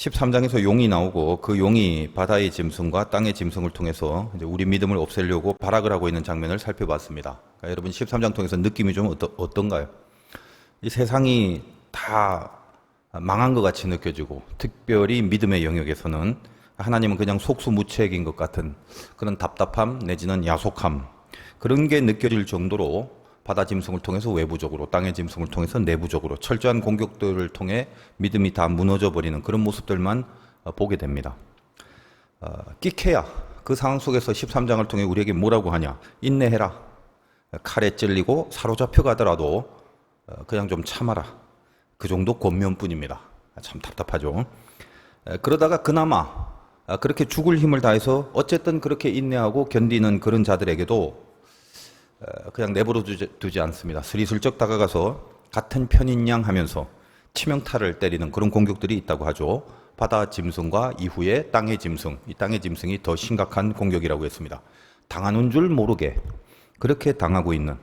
13장에서 용이 나오고 그 용이 바다의 짐승과 땅의 짐승을 통해서 이제 우리 믿음을 없애려고 발악을 하고 있는 장면을 살펴봤습니다. 그러니까 여러분 13장 통해서 느낌이 좀 어떤가요? 이 세상이 다 망한 것 같이 느껴지고 특별히 믿음의 영역에서는 하나님은 그냥 속수무책인 것 같은 그런 답답함 내지는 야속함 그런 게 느껴질 정도로 바다 짐승을 통해서 외부적으로 땅의 짐승을 통해서 내부적으로 철저한 공격들을 통해 믿음이 다 무너져 버리는 그런 모습들만 보게 됩니다. 끼케야 그 상황 속에서 13장을 통해 우리에게 뭐라고 하냐? 인내해라. 칼에 찔리고 사로잡혀 가더라도 그냥 좀 참아라. 그 정도 권면뿐입니다. 참 답답하죠. 그러다가 그나마 그렇게 죽을 힘을 다해서 어쨌든 그렇게 인내하고 견디는 그런 자들에게도 그냥 내버려 두지 않습니다. 스리슬쩍 다가가서 같은 편인 양 하면서 치명타를 때리는 그런 공격들이 있다고 하죠. 바다 짐승과 이후에 땅의 짐승, 이 땅의 짐승이 더 심각한 공격이라고 했습니다. 당하는 줄 모르게 그렇게 당하고 있는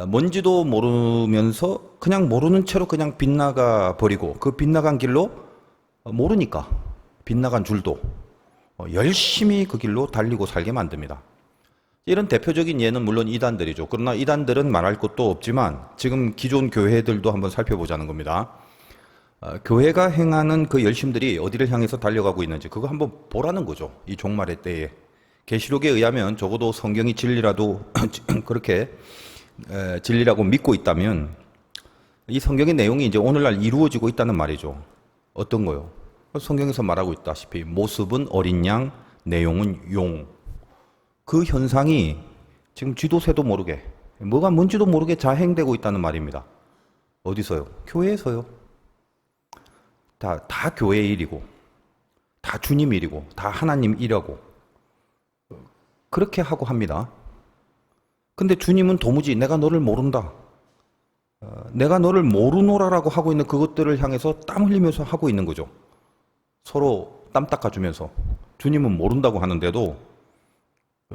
뭔지도 모르면서 그냥 모르는 채로 그냥 빗나가 버리고 그 빗나간 길로 모르니까 빗나간 줄도 열심히 그 길로 달리고 살게 만듭니다. 이런 대표적인 예는 물론 이단들이죠. 그러나 이단들은 말할 것도 없지만 지금 기존 교회들도 한번 살펴보자는 겁니다. 교회가 행하는 그 열심들이 어디를 향해서 달려가고 있는지 그거 한번 보라는 거죠. 이 종말의 때에. 계시록에 의하면 적어도 성경이 진리라도 그렇게 진리라고 믿고 있다면 이 성경의 내용이 이제 오늘날 이루어지고 있다는 말이죠. 어떤 거요? 성경에서 말하고 있다시피 모습은 어린 양, 내용은 용. 그 현상이 지금 쥐도새도 모르게 뭐가 뭔지도 모르게 자행되고 있다는 말입니다. 어디서요? 교회에서요. 다 교회의 일이고 다 주님 일이고 다 하나님 일하고 그렇게 하고 합니다. 근데 주님은 도무지 내가 너를 모른다. 내가 너를 모르노라라고 하고 있는 그것들을 향해서 땀 흘리면서 하고 있는 거죠. 서로 땀 닦아주면서 주님은 모른다고 하는데도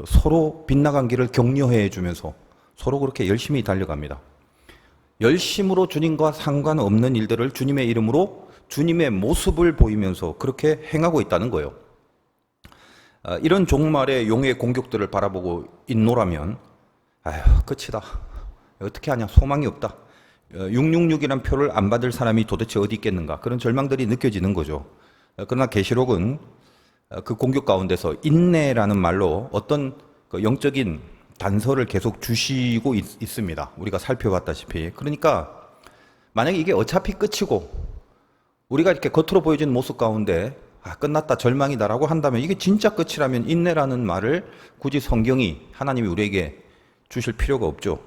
서로 빗나간 길을 격려해 주면서 서로 그렇게 열심히 달려갑니다. 열심으로 주님과 상관없는 일들을 주님의 이름으로 주님의 모습을 보이면서 그렇게 행하고 있다는 거예요. 이런 종말의 용의 공격들을 바라보고 있노라면 아휴 끝이다. 어떻게 하냐 소망이 없다. 666이란 표를 안 받을 사람이 도대체 어디 있겠는가 그런 절망들이 느껴지는 거죠. 그러나 계시록은 그 공격 가운데서 인내라는 말로 어떤 영적인 단서를 계속 주시고 있습니다. 우리가 살펴봤다시피. 그러니까 만약에 이게 어차피 끝이고 우리가 이렇게 겉으로 보여지는 모습 가운데 끝났다 절망이다라고 한다면 이게 진짜 끝이라면 인내라는 말을 굳이 성경이 하나님이 우리에게 주실 필요가 없죠.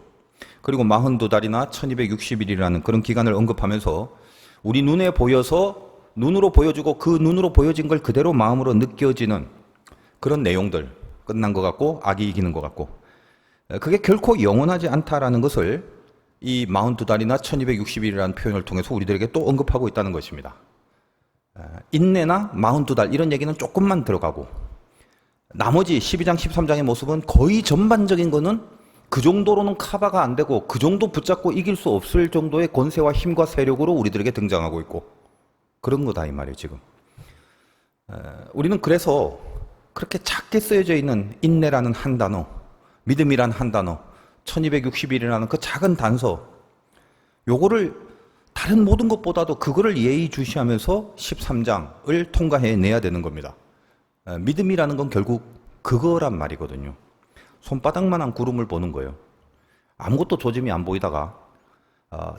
그리고 42달이나 1260일이라는 그런 기간을 언급하면서 우리 눈에 보여서 눈으로 보여주고 그 눈으로 보여진 걸 그대로 마음으로 느껴지는 그런 내용들 끝난 것 같고 악이 이기는 것 같고 그게 결코 영원하지 않다라는 것을 이 42달이나 1260일이라는 표현을 통해서 우리들에게 또 언급하고 있다는 것입니다. 인내나 42달 이런 얘기는 조금만 들어가고 나머지 12장 13장의 모습은 거의 전반적인 거는 그 정도로는 커버가 안 되고 그 정도 붙잡고 이길 수 없을 정도의 권세와 힘과 세력으로 우리들에게 등장하고 있고 그런 거다 이 말이에요 지금. 우리는 그래서 그렇게 작게 쓰여져 있는 인내라는 한 단어, 믿음이란 한 단어, 1260일이라는 그 작은 단서 요거를 다른 모든 것보다도 그거를 예의주시하면서 13장을 통과해내야 되는 겁니다. 믿음이라는 건 결국 그거란 말이거든요. 손바닥만한 구름을 보는 거예요. 아무것도 조짐이 안 보이다가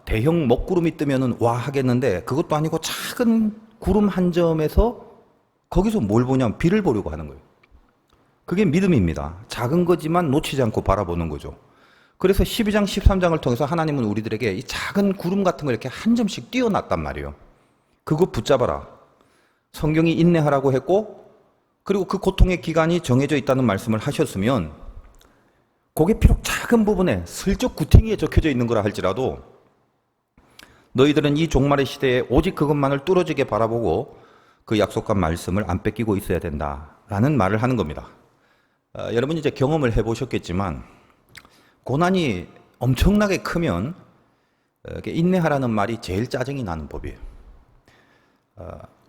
대형 먹구름이 뜨면은 와 하겠는데 그것도 아니고 작은 구름 한 점에서 거기서 뭘 보냐면 비를 보려고 하는 거예요. 그게 믿음입니다. 작은 거지만 놓치지 않고 바라보는 거죠. 그래서 12장, 13장을 통해서 하나님은 우리들에게 이 작은 구름 같은 걸 이렇게 한 점씩 띄워놨단 말이에요. 그거 붙잡아라. 성경이 인내하라고 했고 그리고 그 고통의 기간이 정해져 있다는 말씀을 하셨으면 그게 비록 작은 부분에 슬쩍 구탱이에 적혀져 있는 거라 할지라도 너희들은 이 종말의 시대에 오직 그것만을 뚫어지게 바라보고 그 약속한 말씀을 안 뺏기고 있어야 된다라는 말을 하는 겁니다. 여러분이 이제 경험을 해보셨겠지만 고난이 엄청나게 크면 인내하라는 말이 제일 짜증이 나는 법이에요.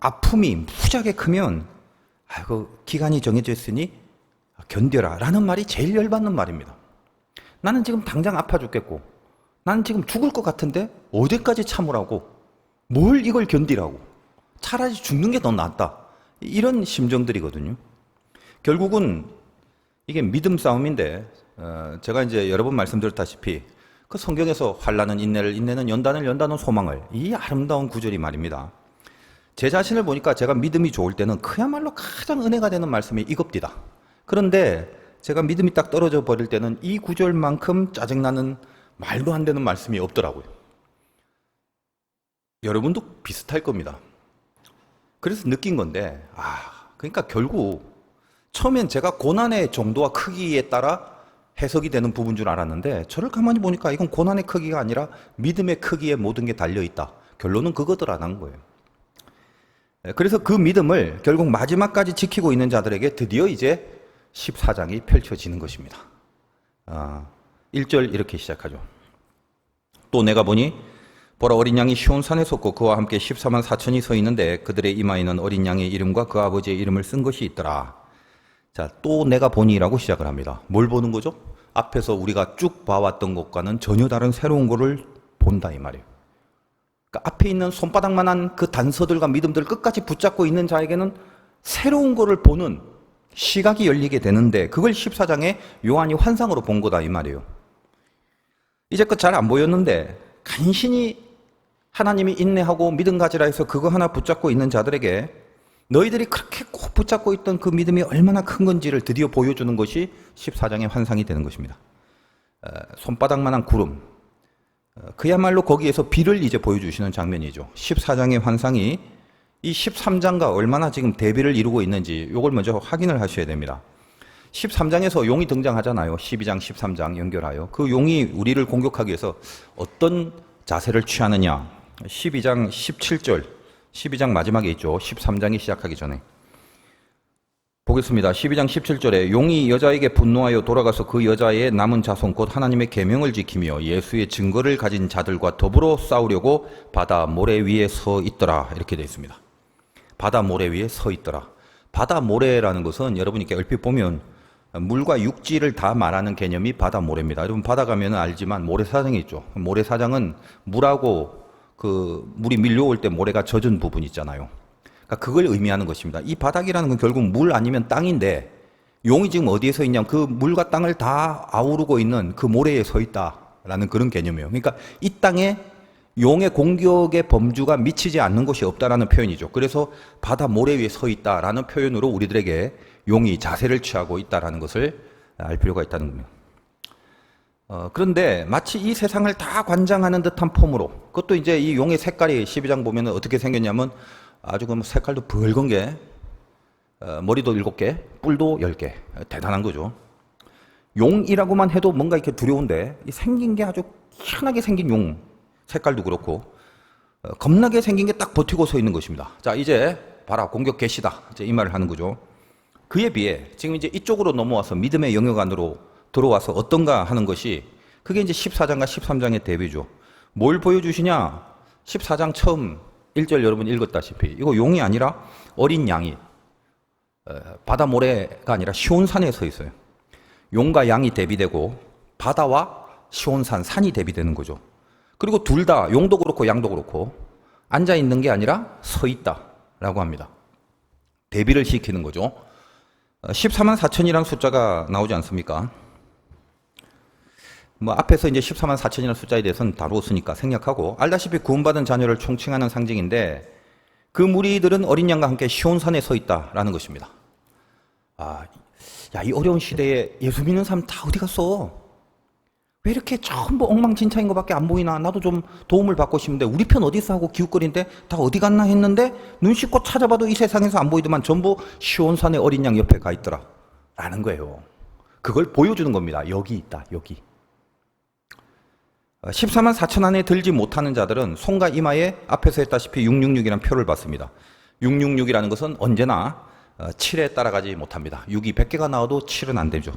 아픔이 무지하게 크면 아이고 기간이 정해져 있으니 견뎌라 라는 말이 제일 열받는 말입니다. 나는 지금 당장 아파 죽겠고 나는 지금 죽을 것 같은데 어디까지 참으라고 뭘 이걸 견디라고 차라리 죽는 게 더 낫다 이런 심정들이거든요. 결국은 이게 믿음 싸움인데 제가 이제 여러 번 말씀드렸다시피 그 성경에서 환난은 인내를, 인내는 연단을, 연단은 소망을, 이 아름다운 구절이 말입니다. 제 자신을 보니까 제가 믿음이 좋을 때는 그야말로 가장 은혜가 되는 말씀이 이겁디다. 그런데 제가 믿음이 딱 떨어져 버릴 때는 이 구절만큼 짜증나는 말도 안 되는 말씀이 없더라고요. 여러분도 비슷할 겁니다. 그래서 느낀 건데 그러니까 결국 처음엔 제가 고난의 정도와 크기에 따라 해석이 되는 부분 줄 알았는데 저를 가만히 보니까 이건 고난의 크기가 아니라 믿음의 크기에 모든 게 달려있다. 결론은 그거더라는 거예요. 그래서 그 믿음을 결국 마지막까지 지키고 있는 자들에게 드디어 이제 14장이 펼쳐지는 것입니다. 1절 이렇게 시작하죠. 또 내가 보니 보라 어린 양이 시온산에 섰고 그와 함께 14만 4천이 서 있는데 그들의 이마에는 어린 양의 이름과 그 아버지의 이름을 쓴 것이 있더라. 자, 또 내가 보니라고 시작을 합니다. 뭘 보는 거죠? 앞에서 우리가 쭉 봐왔던 것과는 전혀 다른 새로운 거를 본다 이 말이에요. 그러니까 앞에 있는 손바닥만한 그 단서들과 믿음들을 끝까지 붙잡고 있는 자에게는 새로운 거를 보는 시각이 열리게 되는데 그걸 14장에 요한이 환상으로 본 거다 이 말이에요. 이제껏 잘 안 보였는데 간신히 하나님이 인내하고 믿음 가지라 해서 그거 하나 붙잡고 있는 자들에게 너희들이 그렇게 꼭 붙잡고 있던 그 믿음이 얼마나 큰 건지를 드디어 보여주는 것이 14장의 환상이 되는 것입니다. 손바닥만한 구름, 그야말로 거기에서 비를 이제 보여주시는 장면이죠. 14장의 환상이 이 13장과 얼마나 지금 대비를 이루고 있는지 이걸 먼저 확인을 하셔야 됩니다. 13장에서 용이 등장하잖아요. 12장, 13장 연결하여. 그 용이 우리를 공격하기 위해서 어떤 자세를 취하느냐. 12장 17절, 12장 마지막에 있죠. 13장이 시작하기 전에. 보겠습니다. 12장 17절에 용이 여자에게 분노하여 돌아가서 그 여자의 남은 자손 곧 하나님의 계명을 지키며 예수의 증거를 가진 자들과 더불어 싸우려고 바다 모래 위에 서 있더라. 이렇게 되어 있습니다. 바다 모래 위에 서 있더라. 바다 모래라는 것은 여러분이 얼핏 보면 물과 육지를 다 말하는 개념이 바다 모래입니다. 여러분 바다 가면 알지만 모래사장이 있죠. 모래사장은 물하고 그 물이 밀려올 때 모래가 젖은 부분 있잖아요. 그러니까 그걸 의미하는 것입니다. 이 바닥이라는 건 결국 물 아니면 땅인데 용이 지금 어디에 서 있냐면 그 물과 땅을 다 아우르고 있는 그 모래에 서 있다라는 그런 개념이에요. 그러니까 이 땅에 용의 공격의 범주가 미치지 않는 곳이 없다라는 표현이죠. 그래서 바다 모래 위에 서 있다라는 표현으로 우리들에게 용이 자세를 취하고 있다라는 것을 알 필요가 있다는 겁니다. 그런데 마치 이 세상을 다 관장하는 듯한 폼으로, 그것도 이제 이 용의 색깔이 12장 보면 어떻게 생겼냐면 아주 그 색깔도 붉은 게 머리도 7개, 뿔도 10개. 대단한 거죠. 용이라고만 해도 뭔가 이렇게 두려운데 이 생긴 게 아주 희한하게 생긴 용 색깔도 그렇고 겁나게 생긴 게 딱 버티고 서 있는 것입니다. 자, 이제 봐라 공격 개시다. 이제 이 말을 하는 거죠. 그에 비해 지금 이제 이쪽으로 넘어와서 믿음의 영역 안으로 들어와서 어떤가 하는 것이 그게 이제 14장과 13장의 대비죠. 뭘 보여주시냐? 14장 처음 1절 여러분 읽었다시피 이거 용이 아니라 어린 양이 바다 모래가 아니라 시온산에 서 있어요. 용과 양이 대비되고 바다와 시온산, 산이 대비되는 거죠. 그리고 둘 다 용도 그렇고 양도 그렇고 앉아 있는 게 아니라 서 있다라고 합니다. 대비를 시키는 거죠. 14만 4천이라는 숫자가 나오지 않습니까? 뭐 앞에서 이제 14만 4천이라는 숫자에 대해서는 다루었으니까 생략하고 알다시피 구원받은 자녀를 총칭하는 상징인데 그 무리들은 어린 양과 함께 시온산에 서 있다라는 것입니다. 야, 이 어려운 시대에 예수 믿는 사람 다 어디 갔어? 왜 이렇게 전부 엉망진창인 것밖에 안 보이나? 나도 좀 도움을 받고 싶은데 우리 편 어디 있어 하고 기웃거리는데 다 어디 갔나 했는데 눈 씻고 찾아봐도 이 세상에서 안 보이더만 전부 시온산의 어린 양 옆에 가 있더라 라는 거예요. 그걸 보여주는 겁니다. 여기 있다, 여기. 14만 4천 안에 들지 못하는 자들은 손과 이마에 앞에서 했다시피 666이라는 표를 받습니다. 666이라는 것은 언제나 7에 따라가지 못합니다. 6이 100개가 나와도 7은 안 되죠.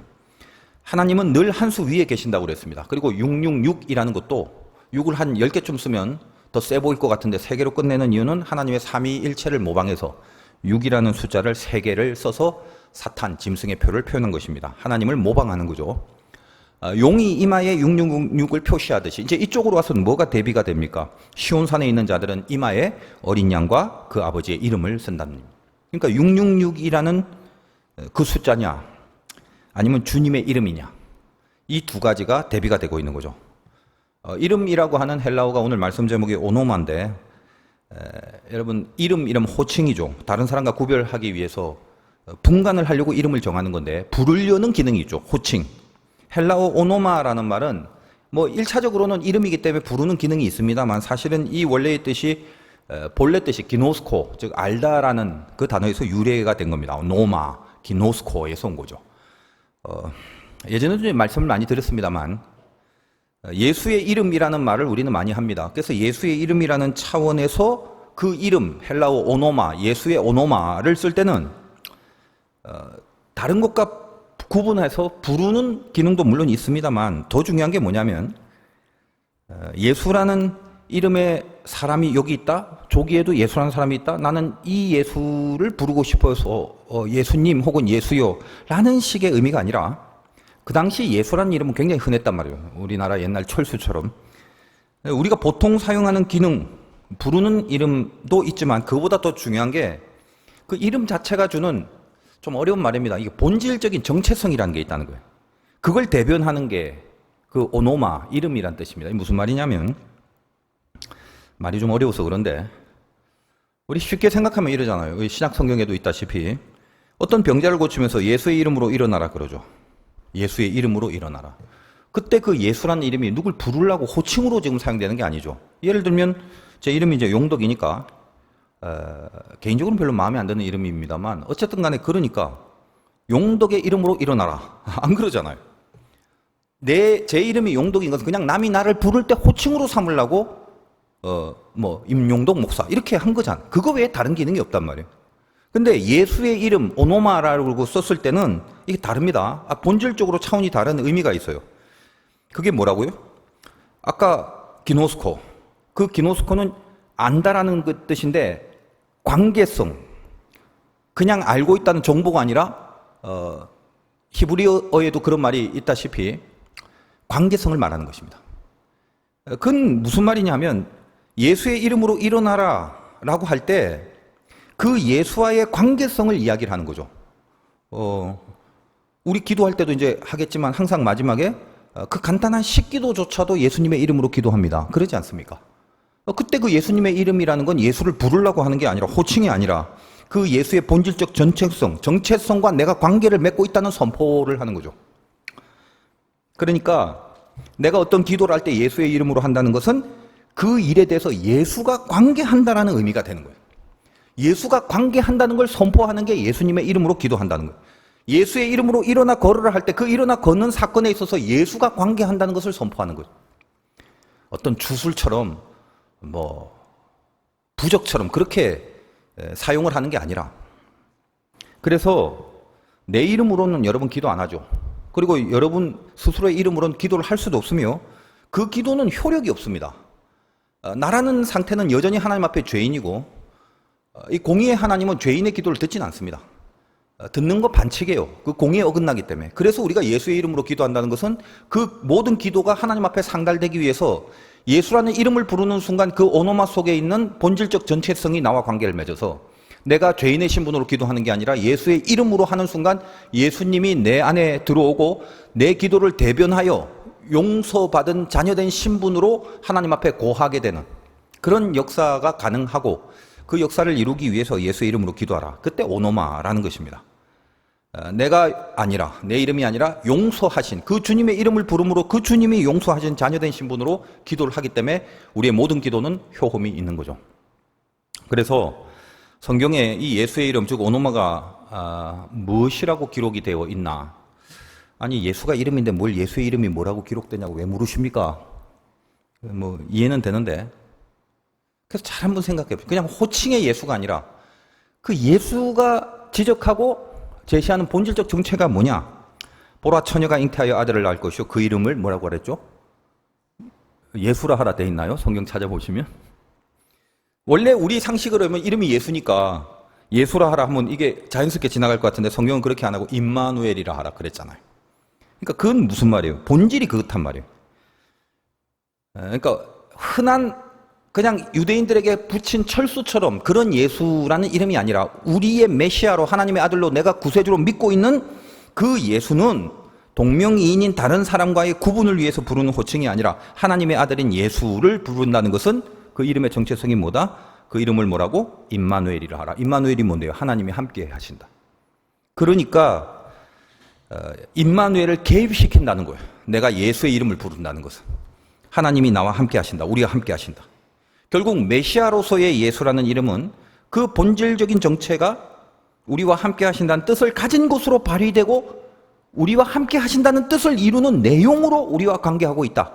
하나님은 늘 한 수 위에 계신다고 그랬습니다. 그리고 666이라는 것도 6을 한 10개쯤 쓰면 더 세 보일 것 같은데 3개로 끝내는 이유는 하나님의 삼위일체를 모방해서 6이라는 숫자를 3개를 써서 사탄, 짐승의 표를 표현한 것입니다. 하나님을 모방하는 거죠. 용이 이마에 666을 표시하듯이 이제 이쪽으로 와서는 뭐가 대비가 됩니까? 시온산에 있는 자들은 이마에 어린 양과 그 아버지의 이름을 쓴답니다. 그러니까 666이라는 그 숫자냐 아니면 주님의 이름이냐 이 두 가지가 대비가 되고 있는 거죠. 이름이라고 하는 헬라어가 오늘 말씀 제목이 오노마인데 여러분 이름 호칭이죠. 다른 사람과 구별하기 위해서 분간을 하려고 이름을 정하는 건데 부르려는 기능이 있죠. 호칭. 헬라어 오노마라는 말은 뭐 1차적으로는 이름이기 때문에 부르는 기능이 있습니다만 사실은 이 원래의 뜻이 본래 뜻이 기노스코 즉 알다라는 그 단어에서 유래가 된 겁니다. 노마, 기노스코에서 온 거죠. 예전에도 말씀을 많이 드렸습니다만 예수의 이름이라는 말을 우리는 많이 합니다. 그래서 예수의 이름이라는 차원에서 그 이름 헬라어 오노마, 예수의 오노마를 쓸 때는 다른 것과 구분해서 부르는 기능도 물론 있습니다만 더 중요한 게 뭐냐면 예수라는 이름의 사람이 여기 있다. 저기에도 예수라는 사람이 있다. 나는 이 예수를 부르고 싶어서 예수님 혹은 예수요 라는 식의 의미가 아니라 그 당시 예수라는 이름은 굉장히 흔했단 말이에요. 우리나라 옛날 철수처럼. 우리가 보통 사용하는 기능, 부르는 이름도 있지만 그보다 더 중요한 게 그 이름 자체가 주는 좀 어려운 말입니다. 이게 본질적인 정체성이라는 게 있다는 거예요. 그걸 대변하는 게 그 오노마, 이름이란 뜻입니다. 무슨 말이냐면 말이 좀 어려워서 그런데 우리 쉽게 생각하면 이러잖아요. 신약 성경에도 있다시피 어떤 병자를 고치면서 예수의 이름으로 일어나라 그러죠. 예수의 이름으로 일어나라. 그때 그 예수라는 이름이 누굴 부르려고 호칭으로 지금 사용되는 게 아니죠. 예를 들면 제 이름이 이제 용덕이니까 개인적으로는 별로 마음에 안 드는 이름입니다만 어쨌든 간에 그러니까 용덕의 이름으로 일어나라. 안 그러잖아요. 제 이름이 용덕인 것은 그냥 남이 나를 부를 때 호칭으로 삼으려고 임용덕 목사 이렇게 한 거잖아. 그거 외에 다른 기능이 없단 말이에요. 근데 예수의 이름 오노마라고 썼을 때는 이게 다릅니다. 본질적으로 차원이 다른 의미가 있어요. 그게 뭐라고요? 아까 기노스코. 그 기노스코는 안다라는 그 뜻인데 관계성. 그냥 알고 있다는 정보가 아니라 히브리어에도 그런 말이 있다시피 관계성을 말하는 것입니다. 그건 무슨 말이냐면 예수의 이름으로 일어나라 라고 할 때 그 예수와의 관계성을 이야기를 하는 거죠. 우리 기도할 때도 이제 하겠지만 항상 마지막에 그 간단한 식기도조차도 예수님의 이름으로 기도합니다. 그러지 않습니까? 그때 그 예수님의 이름이라는 건 예수를 부르려고 하는 게 아니라 호칭이 아니라 그 예수의 본질적 전체성, 정체성과 내가 관계를 맺고 있다는 선포를 하는 거죠. 그러니까 내가 어떤 기도를 할 때 예수의 이름으로 한다는 것은 그 일에 대해서 예수가 관계한다라는 의미가 되는 거예요. 예수가 관계한다는 걸 선포하는 게 예수님의 이름으로 기도한다는 거예요. 예수의 이름으로 일어나 걸으라 할 때 그 일어나 걷는 사건에 있어서 예수가 관계한다는 것을 선포하는 거예요. 어떤 주술처럼 부적처럼 그렇게 사용을 하는 게 아니라 그래서 내 이름으로는 여러분 기도 안 하죠. 그리고 여러분 스스로의 이름으로는 기도를 할 수도 없으며 그 기도는 효력이 없습니다. 나라는 상태는 여전히 하나님 앞에 죄인이고 이 공의의 하나님은 죄인의 기도를 듣지는 않습니다. 듣는 거 반칙이에요. 그 공의에 어긋나기 때문에. 그래서 우리가 예수의 이름으로 기도한다는 것은 그 모든 기도가 하나님 앞에 상달되기 위해서 예수라는 이름을 부르는 순간 그 오노마 속에 있는 본질적 전체성이 나와 관계를 맺어서 내가 죄인의 신분으로 기도하는 게 아니라 예수의 이름으로 하는 순간 예수님이 내 안에 들어오고 내 기도를 대변하여 용서받은 자녀된 신분으로 하나님 앞에 고하게 되는 그런 역사가 가능하고 그 역사를 이루기 위해서 예수의 이름으로 기도하라. 그때 오노마라는 것입니다. 내가 아니라 내 이름이 아니라 용서하신 그 주님의 이름을 부름으로 그 주님이 용서하신 자녀된 신분으로 기도를 하기 때문에 우리의 모든 기도는 효험이 있는 거죠. 그래서 성경에 이 예수의 이름 즉 오노마가 무엇이라고 기록이 되어 있나? 아니 예수가 이름인데 뭘 예수의 이름이 뭐라고 기록되냐고 왜 물으십니까? 이해는 되는데 그래서 잘 한번 생각해 보세요. 그냥 호칭의 예수가 아니라 그 예수가 지적하고 제시하는 본질적 정체가 뭐냐? 보라 처녀가 잉태하여 아들을 낳을 것이요 그 이름을 뭐라고 그랬죠? 예수라 하라 돼 있나요? 성경 찾아보시면 원래 우리 상식으로 하면 이름이 예수니까 예수라 하라 하면 이게 자연스럽게 지나갈 것 같은데 성경은 그렇게 안 하고 임마누엘이라 하라 그랬잖아요. 그러니까 그건 무슨 말이에요? 본질이 그렇단 말이에요. 그러니까 흔한 그냥 유대인들에게 붙인 철수처럼 그런 예수라는 이름이 아니라 우리의 메시아로 하나님의 아들로 내가 구세주로 믿고 있는 그 예수는 동명이인인 다른 사람과의 구분을 위해서 부르는 호칭이 아니라 하나님의 아들인 예수를 부른다는 것은 그 이름의 정체성이 뭐다? 그 이름을 뭐라고? 임마누엘이라 하라. 임마누엘이 뭔데요? 하나님이 함께 하신다. 그러니까 임마누엘을 개입시킨다는 거예요. 내가 예수의 이름을 부른다는 것은. 하나님이 나와 함께 하신다. 우리가 함께 하신다. 결국 메시아로서의 예수라는 이름은 그 본질적인 정체가 우리와 함께 하신다는 뜻을 가진 것으로 발휘되고 우리와 함께 하신다는 뜻을 이루는 내용으로 우리와 관계하고 있다.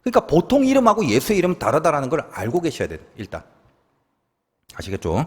그러니까 보통 이름하고 예수의 이름은 다르다라는 걸 알고 계셔야 돼요. 일단. 아시겠죠?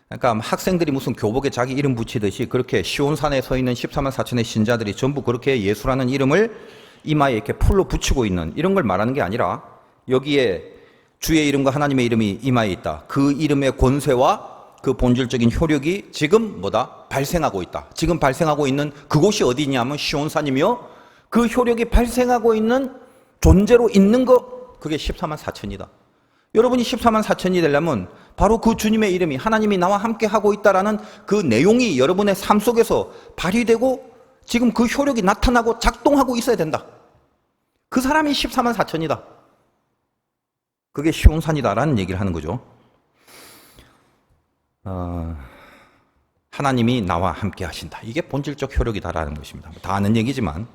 그러니까 학생들이 무슨 교복에 자기 이름 붙이듯이 그렇게 시온산에 서 있는 14만 4천의 신자들이 전부 그렇게 예수라는 이름을 이마에 이렇게 풀로 붙이고 있는 이런 걸 말하는 게 아니라 여기에 주의 이름과 하나님의 이름이 이마에 있다. 그 이름의 권세와 그 본질적인 효력이 지금 뭐다? 발생하고 있다. 지금 발생하고 있는 그곳이 어디냐면 시온산이며 그 효력이 발생하고 있는 존재로 있는 거 그게 14만 4천이다. 여러분이 14만 4천이 되려면 바로 그 주님의 이름이 하나님이 나와 함께 하고 있다라는 그 내용이 여러분의 삶 속에서 발휘되고 지금 그 효력이 나타나고 작동하고 있어야 된다. 그 사람이 14만 4천이다. 그게 시온산이다라는 얘기를 하는 거죠. 하나님이 나와 함께 하신다. 이게 본질적 효력이다라는 것입니다. 다 아는 얘기지만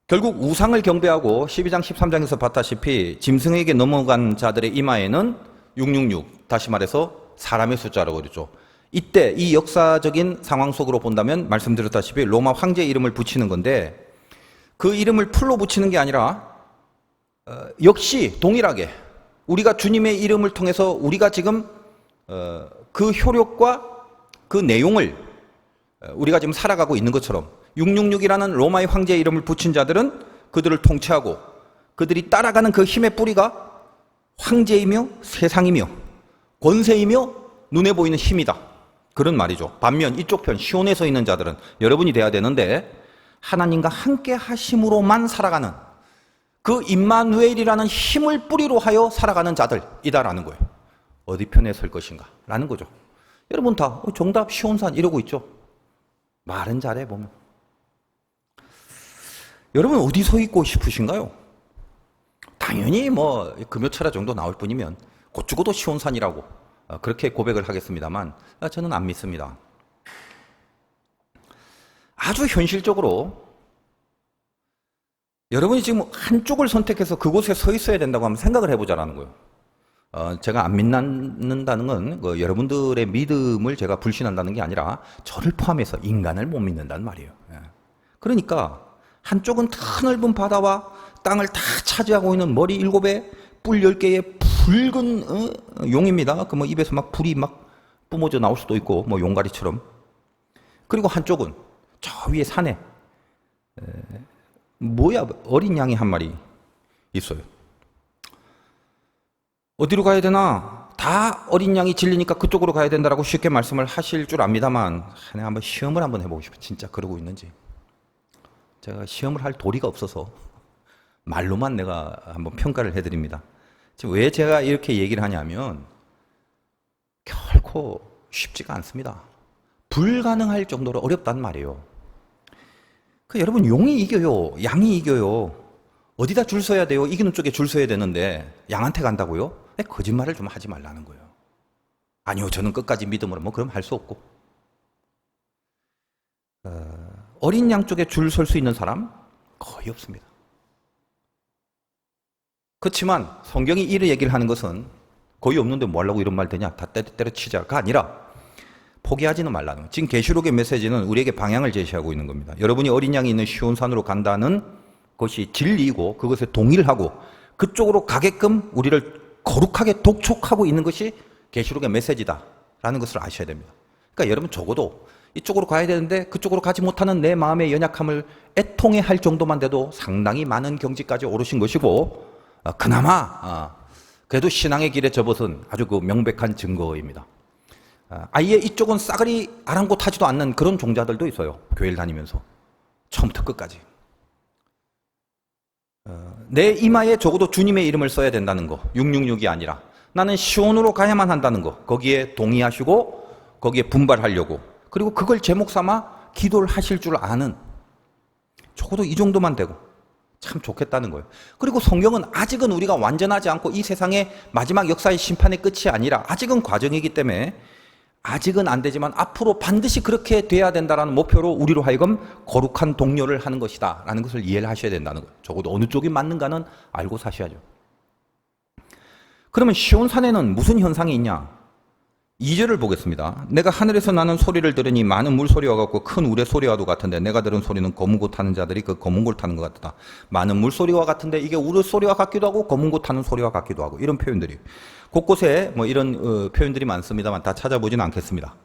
결국 우상을 경배하고 12장 13장에서 봤다시피 짐승에게 넘어간 자들의 이마에는 666, 다시 말해서 사람의 숫자라고 그랬죠. 이때 이 역사적인 상황 속으로 본다면 말씀드렸다시피 로마 황제의 이름을 붙이는 건데 그 이름을 풀로 붙이는 게 아니라 역시 동일하게 우리가 주님의 이름을 통해서 우리가 지금 그 효력과 그 내용을 우리가 지금 살아가고 있는 것처럼 666이라는 로마의 황제의 이름을 붙인 자들은 그들을 통치하고 그들이 따라가는 그 힘의 뿌리가 황제이며 세상이며 권세이며 눈에 보이는 힘이다. 그런 말이죠. 반면 이쪽 편 시온에 서 있는 자들은 여러분이 돼야 되는데 하나님과 함께 하심으로만 살아가는 그 임마누엘이라는 힘을 뿌리로 하여 살아가는 자들이다라는 거예요. 어디 편에 설 것인가 라는 거죠. 여러분 다 정답 시온산 이러고 있죠. 말은 잘해 보면. 여러분 어디 서 있고 싶으신가요? 당연히 뭐 금요철야 정도 나올 뿐이면 곧 죽어도 시온산이라고 그렇게 고백을 하겠습니다만 저는 안 믿습니다. 아주 현실적으로 여러분이 지금 한쪽을 선택해서 그곳에 서 있어야 된다고 한번 생각을 해보자라는 거예요. 제가 안 믿는다는 건 여러분들의 믿음을 제가 불신한다는 게 아니라 저를 포함해서 인간을 못 믿는다는 말이에요. 그러니까 한쪽은 더 넓은 바다와 땅을 다 차지하고 있는 머리 7에 뿔 10개의 붉은 용입니다. 그 뭐 입에서 막 불이 막 뿜어져 나올 수도 있고 뭐 용가리처럼. 그리고 한쪽은 저 위에 산에 어린 양이 한 마리 있어요. 어디로 가야 되나? 다 어린 양이 질리니까 그쪽으로 가야 된다라고 쉽게 말씀을 하실 줄 압니다만 내가 한번 시험을 한번 해보고 싶어요. 진짜 그러고 있는지. 제가 시험을 할 도리가 없어서 말로만 내가 한번 평가를 해드립니다. 지금 왜 제가 이렇게 얘기를 하냐면 결코 쉽지가 않습니다. 불가능할 정도로 어렵단 말이에요. 여러분 용이 이겨요. 양이 이겨요. 어디다 줄 서야 돼요? 이기는 쪽에 줄 서야 되는데 양한테 간다고요? 거짓말을 좀 하지 말라는 거예요. 아니요, 저는 끝까지 믿음으로 그럼 할 수 없고. 어린 양 쪽에 줄 설 수 있는 사람 거의 없습니다. 그렇지만 성경이 이런 얘기를 하는 것은 거의 없는데 뭐 하려고 이런 말 되냐? 다 때려치자가 아니라 포기하지는 말라는 거예요. 지금 계시록의 메시지는 우리에게 방향을 제시하고 있는 겁니다. 여러분이 어린 양이 있는 시온산으로 간다는 것이 진리이고 그것에 동의하고 그쪽으로 가게끔 우리를 거룩하게 독촉하고 있는 것이 계시록의 메시지다라는 것을 아셔야 됩니다. 그러니까 여러분 적어도 이쪽으로 가야 되는데 그쪽으로 가지 못하는 내 마음의 연약함을 애통해할 정도만 돼도 상당히 많은 경지까지 오르신 것이고 그나마 그래도 신앙의 길에 접어선 아주 그 명백한 증거입니다. 아예 이쪽은 싸그리 아랑곳하지도 않는 그런 종자들도 있어요. 교회를 다니면서 처음부터 끝까지. 내 이마에 적어도 주님의 이름을 써야 된다는 거, 666이 아니라 나는 시온으로 가야만 한다는 거, 거기에 동의하시고 거기에 분발하려고, 그리고 그걸 제목 삼아 기도를 하실 줄 아는, 적어도 이 정도만 되고 참 좋겠다는 거예요. 그리고 성경은 아직은 우리가 완전하지 않고 이 세상의 마지막 역사의 심판의 끝이 아니라 아직은 과정이기 때문에 아직은 안 되지만 앞으로 반드시 그렇게 돼야 된다는 목표로 우리로 하여금 거룩한 동료를 하는 것이다 라는 것을 이해를 하셔야 된다는 거예요. 적어도 어느 쪽이 맞는가는 알고 사셔야죠. 그러면 시온산에는 무슨 현상이 있냐? 2절을 보겠습니다. 내가 하늘에서 나는 소리를 들으니 많은 물소리와 같고 큰 우레 소리와도 같은데 내가 들은 소리는 검은 고 타는 자들이 그 검은 고를 타는 것 같다. 많은 물소리와 같은데 이게 우레 소리와 같기도 하고 검은 고 타는 소리와 같기도 하고, 이런 표현들이 곳곳에 뭐 이런 표현들이 많습니다만 다 찾아보지는 않겠습니다.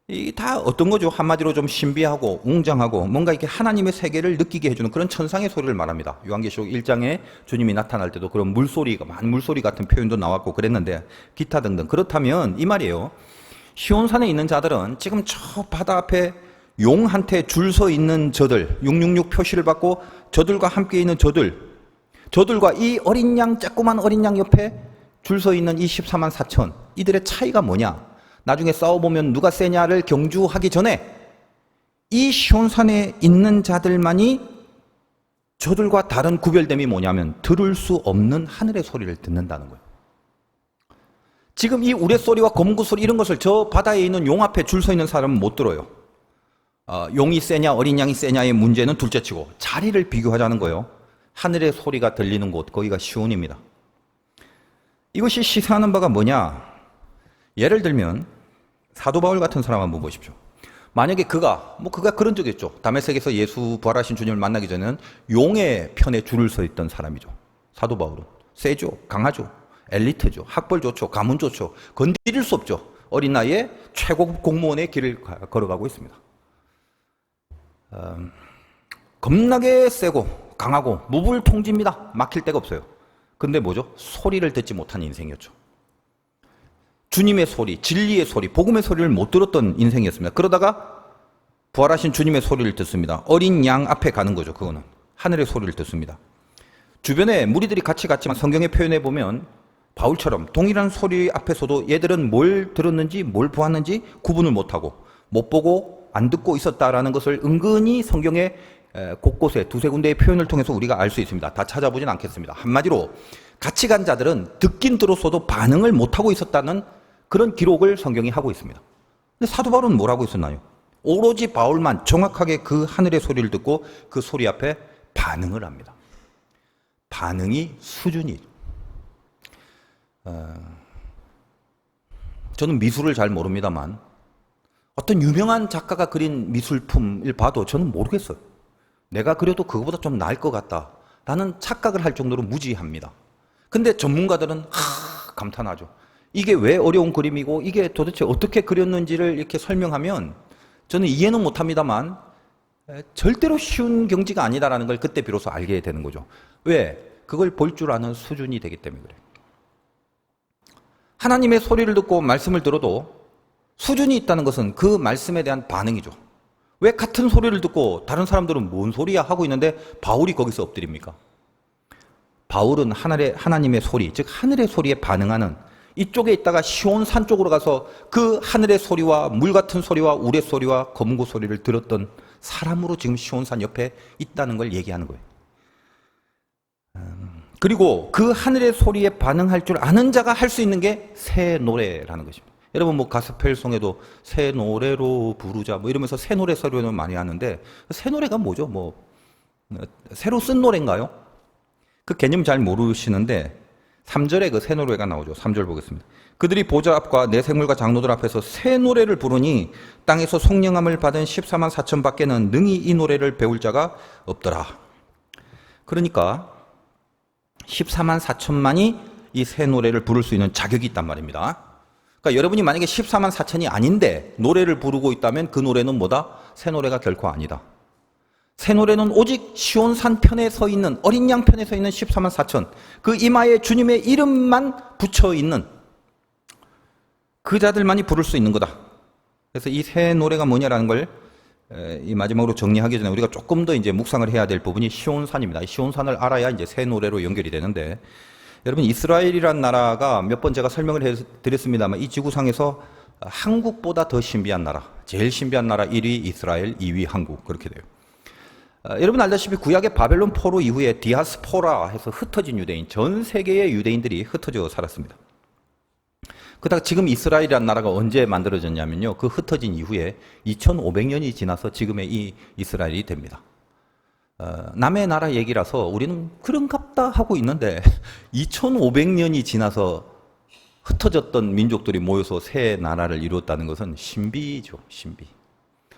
이 다 어떤 거죠? 한마디로 좀 신비하고 웅장하고 뭔가 이렇게 하나님의 세계를 느끼게 해주는 그런 천상의 소리를 말합니다. 요한계시록 1장에 주님이 나타날 때도 그런 물소리가, 많은 물소리 같은 표현도 나왔고 그랬는데, 기타 등등. 그렇다면 이 말이에요. 시온산에 있는 자들은 지금 저 바다 앞에 용한테 줄 서 있는 저들, 666 표시를 받고 저들과 함께 있는 저들과 이 어린 양, 조그만 어린 양 옆에 줄 서 있는 이 14만 4천, 이들의 차이가 뭐냐? 나중에 싸워보면 누가 세냐를 경주하기 전에 이 시온산에 있는 자들만이 저들과 다른 구별됨이 뭐냐면 들을 수 없는 하늘의 소리를 듣는다는 거예요. 지금 이 우레소리와 검구 소리 이런 것을 저 바다에 있는 용 앞에 줄 서 있는 사람은 못 들어요. 용이 세냐 어린 양이 세냐의 문제는 둘째치고 자리를 비교하자는 거예요. 하늘의 소리가 들리는 곳, 거기가 시온입니다. 이것이 시사하는 바가 뭐냐? 예를 들면 사도 바울 같은 사람 한번 보십시오. 만약에 그가 그런 적이 있죠. 다메섹에서 예수 부활하신 주님을 만나기 전에는 용의 편에 줄을 서 있던 사람이죠. 사도 바울은 세죠, 강하죠, 엘리트죠, 학벌 좋죠, 가문 좋죠, 건드릴 수 없죠. 어린 나이에 최고급 공무원의 길을 걸어가고 있습니다. 겁나게 세고 강하고 무불통지입니다. 막힐 데가 없어요. 근데 뭐죠? 소리를 듣지 못한 인생이었죠. 주님의 소리, 진리의 소리, 복음의 소리를 못 들었던 인생이었습니다. 그러다가 부활하신 주님의 소리를 듣습니다. 어린 양 앞에 가는 거죠. 그거는 하늘의 소리를 듣습니다. 주변에 무리들이 같이 갔지만 성경에 표현해 보면 바울처럼 동일한 소리 앞에서도 얘들은 뭘 들었는지 뭘 보았는지 구분을 못하고 못 보고 안 듣고 있었다라는 것을 은근히 성경의 곳곳에 두세 군데의 표현을 통해서 우리가 알 수 있습니다. 다 찾아보진 않겠습니다. 한마디로 같이 간 자들은 듣긴 들었어도 반응을 못하고 있었다는 그런 기록을 성경이 하고 있습니다. 근데 사도 바울은 뭘 하고 있었나요? 오로지 바울만 정확하게 그 하늘의 소리를 듣고 그 소리 앞에 반응을 합니다. 반응이 수준이. 저는 미술을 잘 모릅니다만 어떤 유명한 작가가 그린 미술품을 봐도 저는 모르겠어요. 내가 그려도 그거보다 좀 나을 것 같다 라는 착각을 할 정도로 무지합니다. 근데 전문가들은 감탄하죠. 이게 왜 어려운 그림이고 이게 도대체 어떻게 그렸는지를 이렇게 설명하면 저는 이해는 못합니다만 절대로 쉬운 경지가 아니다라는 걸 그때 비로소 알게 되는 거죠. 왜? 그걸 볼 줄 아는 수준이 되기 때문에 그래요. 하나님의 소리를 듣고 말씀을 들어도 수준이 있다는 것은 그 말씀에 대한 반응이죠. 왜 같은 소리를 듣고 다른 사람들은 뭔 소리야 하고 있는데 바울이 거기서 엎드립니까? 바울은 하나님의 소리, 즉 하늘의 소리에 반응하는, 이쪽에 있다가 시온산 쪽으로 가서 그 하늘의 소리와 물 같은 소리와 우레 소리와 검은고 소리를 들었던 사람으로 지금 시온산 옆에 있다는 걸 얘기하는 거예요. 그리고 그 하늘의 소리에 반응할 줄 아는 자가 할 수 있는 게 새 노래라는 것입니다. 여러분 뭐 가스펠송에도 새 노래로 부르자 뭐 이러면서 새 노래 소리는 많이 하는데 새 노래가 뭐죠? 뭐 새로 쓴 노래인가요? 그 개념 잘 모르시는데 3절에 그 새 노래가 나오죠. 3절 보겠습니다. 그들이 보좌 앞과 내 생물과 장로들 앞에서 새 노래를 부르니 땅에서 속령함을 받은 14만 4천 밖에는 능히 이 노래를 배울 자가 없더라. 그러니까 14만 4천만이 이 새 노래를 부를 수 있는 자격이 있단 말입니다. 그러니까 여러분이 만약에 14만 4천이 아닌데 노래를 부르고 있다면 그 노래는 뭐다? 새 노래가 결코 아니다. 새 노래는 오직 시온산 편에 서 있는 어린 양 편에 서 있는 14만 4천 그 이마에 주님의 이름만 붙여 있는 그 자들만이 부를 수 있는 거다. 그래서 이 새 노래가 뭐냐라는 걸 이 마지막으로 정리하기 전에 우리가 조금 더 이제 묵상을 해야 될 부분이 시온산입니다. 이 시온산을 알아야 이제 새 노래로 연결이 되는데, 여러분 이스라엘이란 나라가 몇 번 제가 설명을 해드렸습니다만 이 지구상에서 한국보다 더 신비한 나라, 제일 신비한 나라 1위 이스라엘, 2위 한국, 그렇게 돼요. 여러분 알다시피 구약의 바벨론 포로 이후에 디아스포라 해서 흩어진 유대인, 전 세계의 유대인들이 흩어져 살았습니다. 그다가 지금 이스라엘이라는 나라가 언제 만들어졌냐면요, 그 흩어진 이후에 2500년이 지나서 지금의 이 이스라엘이 됩니다. 남의 나라 얘기라서 우리는 그런갑다 하고 있는데 2500년이 지나서 흩어졌던 민족들이 모여서 새 나라를 이루었다는 것은 신비죠, 신비.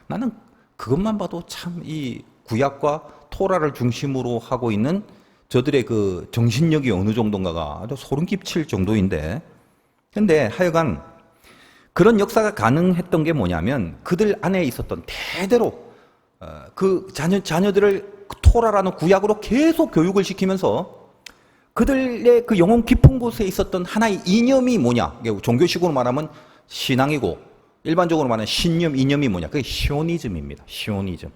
나는 그것만 봐도 참 이 구약과 토라를 중심으로 하고 있는 저들의 그 정신력이 어느 정도인가가 아주 소름 끼칠 정도인데, 근데 하여간 그런 역사가 가능했던 게 뭐냐면 그들 안에 있었던 대대로 그 자녀들을 토라라는 구약으로 계속 교육을 시키면서 그들의 그 영혼 깊은 곳에 있었던 하나의 이념이 뭐냐, 종교식으로 말하면 신앙이고 일반적으로 말하는 신념, 이념이 뭐냐, 그게 시오니즘입니다. 시오니즘.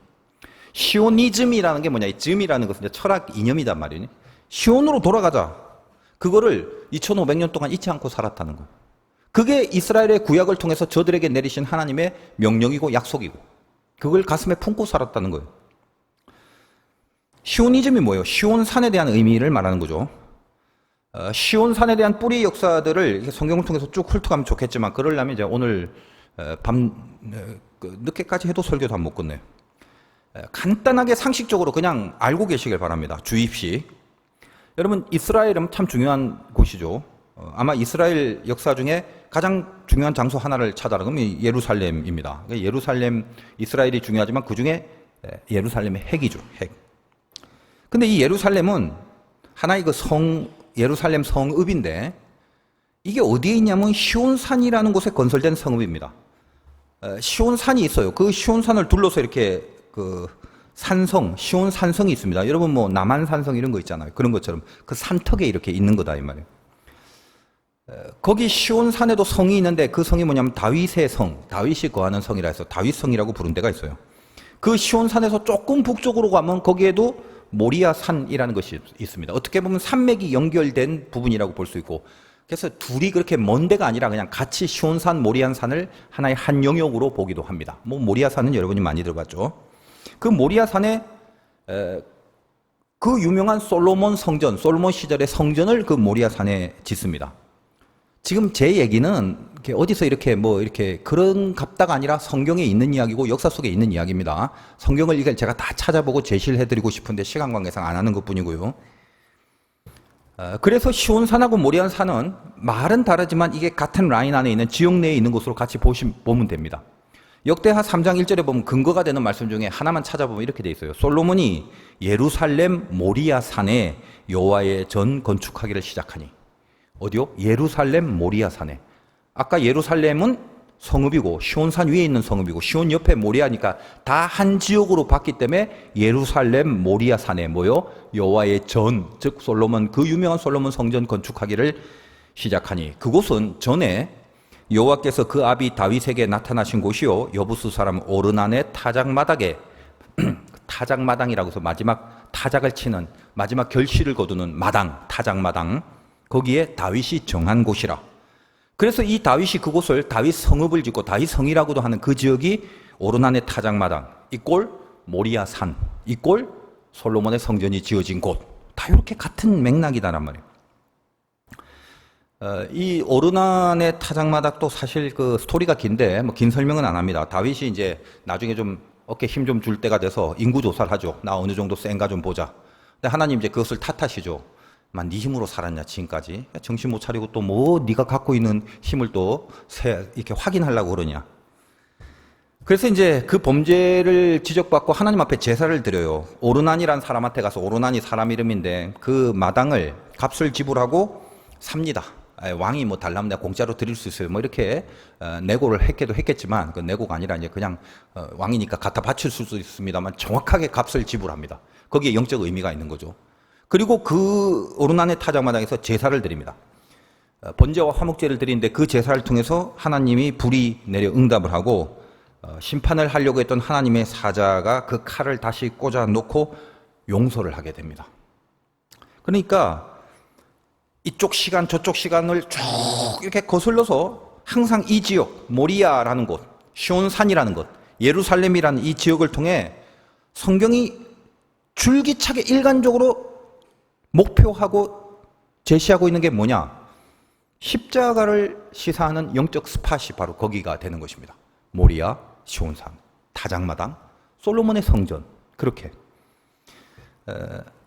시오니즘이라는 게 뭐냐, 이 즘이라는 것은 철학 이념이단 말이에요. 시온으로 돌아가자. 그거를 2500년 동안 잊지 않고 살았다는 거예요. 그게 이스라엘의 구약을 통해서 저들에게 내리신 하나님의 명령이고 약속이고 그걸 가슴에 품고 살았다는 거예요. 시오니즘이 뭐예요? 시온산에 대한 의미를 말하는 거죠. 시온산에 대한 뿌리 역사들을 성경을 통해서 쭉 훑어가면 좋겠지만 그러려면 이제 오늘 밤 늦게까지 해도 설교도 안 못 끝내요. 간단하게 상식적으로 그냥 알고 계시길 바랍니다. 주입식. 여러분 이스라엘은 참 중요한 곳이죠. 아마 이스라엘 역사 중에 가장 중요한 장소 하나를 찾아라 그러면 예루살렘입니다. 예루살렘, 이스라엘이 중요하지만 그 중에 예루살렘의 핵이죠, 핵. 근데 이 예루살렘은 하나의 그 예루살렘 성읍인데 이게 어디에 있냐면 시온산이라는 곳에 건설된 성읍입니다. 시온산이 있어요. 그 시온산을 둘러서 이렇게 그 산성, 시온 산성이 있습니다. 여러분 뭐 남한 산성 이런 거 있잖아요. 그런 것처럼 그 산턱에 이렇게 있는 거다 이 말이에요. 거기 시온 산에도 성이 있는데 그 성이 뭐냐면 다윗의 성, 다윗이 거하는 성이라 해서 다윗성이라고 부른 데가 있어요. 그 시온 산에서 조금 북쪽으로 가면 거기에도 모리아 산이라는 것이 있습니다. 어떻게 보면 산맥이 연결된 부분이라고 볼 수 있고, 그래서 둘이 그렇게 먼 데가 아니라 그냥 같이 시온 산, 모리아 산을 하나의 한 영역으로 보기도 합니다. 뭐 모리아 산은 여러분이 많이 들어봤죠. 그 모리아 산에 그 유명한 솔로몬 성전, 솔로몬 시절의 성전을 그 모리아 산에 짓습니다. 지금 제 얘기는 어디서 이렇게 그런 갑다가 아니라 성경에 있는 이야기고 역사 속에 있는 이야기입니다. 성경을 이걸 제가 다 찾아보고 제시를 해드리고 싶은데 시간 관계상 안 하는 것뿐이고요. 그래서 시온산하고 모리아산은 말은 다르지만 이게 같은 라인 안에 있는 지역 내에 있는 곳으로 같이 보면 됩니다. 역대하 3장 1절에 보면 근거가 되는 말씀 중에 하나만 찾아보면 이렇게 돼 있어요. 솔로몬이 예루살렘 모리아산에 여호와의 전 건축하기를 시작하니. 어디요? 예루살렘 모리아산에. 아까 예루살렘은 성읍이고 시온산 위에 있는 성읍이고 시온 옆에 모리아니까 다 한 지역으로 봤기 때문에 예루살렘 모리아산에 뭐요? 여호와의 전, 즉 솔로몬, 그 유명한 솔로몬 성전 건축하기를 시작하니. 그곳은 전에 여호와께서 그 아비 다윗에게 나타나신 곳이요 여부수 사람 오르난의 타작마당에 타작마당이라고 해서 마지막 타작을 치는 마지막 결실을 거두는 마당, 타작마당, 거기에 다윗이 정한 곳이라. 그래서 이 다윗이 그곳을 다윗 성읍을 짓고 다윗 성이라고도 하는 그 지역이 오르난의 타작마당, 이꼴 모리아산, 이꼴 솔로몬의 성전이 지어진 곳, 다 이렇게 같은 맥락이다란 말이에요. 이 오르난의 타작마당도 사실 그 스토리가 긴데 뭐 긴 설명은 안 합니다. 다윗이 이제 나중에 좀 어깨 힘 좀 줄 때가 돼서 인구 조사를 하죠. 나 어느 정도 센가 좀 보자. 근데 하나님 이제 그것을 탓하시죠. 만 네 힘으로 살았냐 지금까지? 정신 못 차리고 또 뭐 네가 갖고 있는 힘을 또 이렇게 확인하려고 그러냐. 그래서 이제 그 범죄를 지적받고 하나님 앞에 제사를 드려요. 오르난이라는 사람한테 가서, 오르난이 사람 이름인데 그 마당을 값을 지불하고 삽니다. 왕이 뭐 달라면 내가 공짜로 드릴 수 있어요. 뭐 이렇게 내고를 했겠지만 그 내고가 아니라 이제 그냥 왕이니까 갖다 바칠 수도 있습니다만 정확하게 값을 지불합니다. 거기에 영적 의미가 있는 거죠. 그리고 그 오르난의 타작마당에서 제사를 드립니다. 번제와 화목제를 드리는데 그 제사를 통해서 하나님이 불이 내려 응답을 하고 심판을 하려고 했던 하나님의 사자가 그 칼을 다시 꽂아 놓고 용서를 하게 됩니다. 그러니까 이쪽 시간 저쪽 시간을 쭉 이렇게 거슬러서 항상 이 지역 모리아라는 곳, 시온산이라는 곳, 예루살렘이라는 이 지역을 통해 성경이 줄기차게 일관적으로 목표하고 제시하고 있는 게 뭐냐? 십자가를 시사하는 영적 스팟이 바로 거기가 되는 것입니다. 모리아, 시온산, 타작마당, 솔로몬의 성전. 그렇게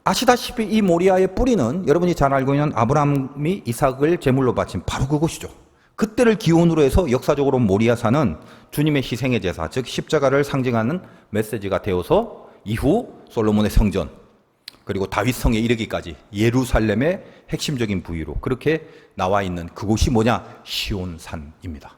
아시다시피 이 모리아의 뿌리는 여러분이 잘 알고 있는 아브라함이 이삭을 제물로 바친 바로 그곳이죠. 그때를 기원으로 해서 역사적으로 모리아산은 주님의 희생의 제사, 즉 십자가를 상징하는 메시지가 되어서 이후 솔로몬의 성전, 그리고 다윗성에 이르기까지 예루살렘의 핵심적인 부위로 그렇게 나와 있는 그곳이 뭐냐? 시온산입니다.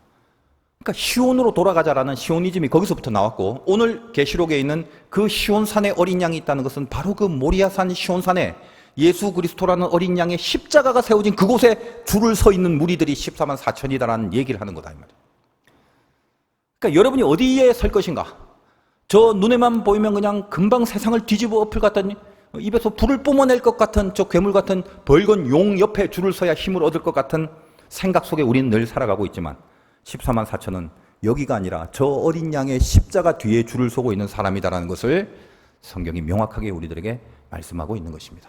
그러니까 시온으로 돌아가자라는 시오니즘이 거기서부터 나왔고, 오늘 계시록에 있는 그 시온산에 어린 양이 있다는 것은 바로 그 모리아산 시온산에 예수 그리스도라는 어린 양의 십자가가 세워진 그곳에 줄을 서 있는 무리들이 14만 4천이다라는 얘기를 하는 거다 이 말이에요. 그러니까 여러분이 어디에 설 것인가? 저 눈에만 보이면 그냥 금방 세상을 뒤집어 엎을 것 같은, 입에서 불을 뿜어낼 것 같은 저 괴물 같은 벌건 용 옆에 줄을 서야 힘을 얻을 것 같은 생각 속에 우리는 늘 살아가고 있지만 14만 4천은 여기가 아니라 저 어린 양의 십자가 뒤에 줄을 서고 있는 사람이다라는 것을 성경이 명확하게 우리들에게 말씀하고 있는 것입니다.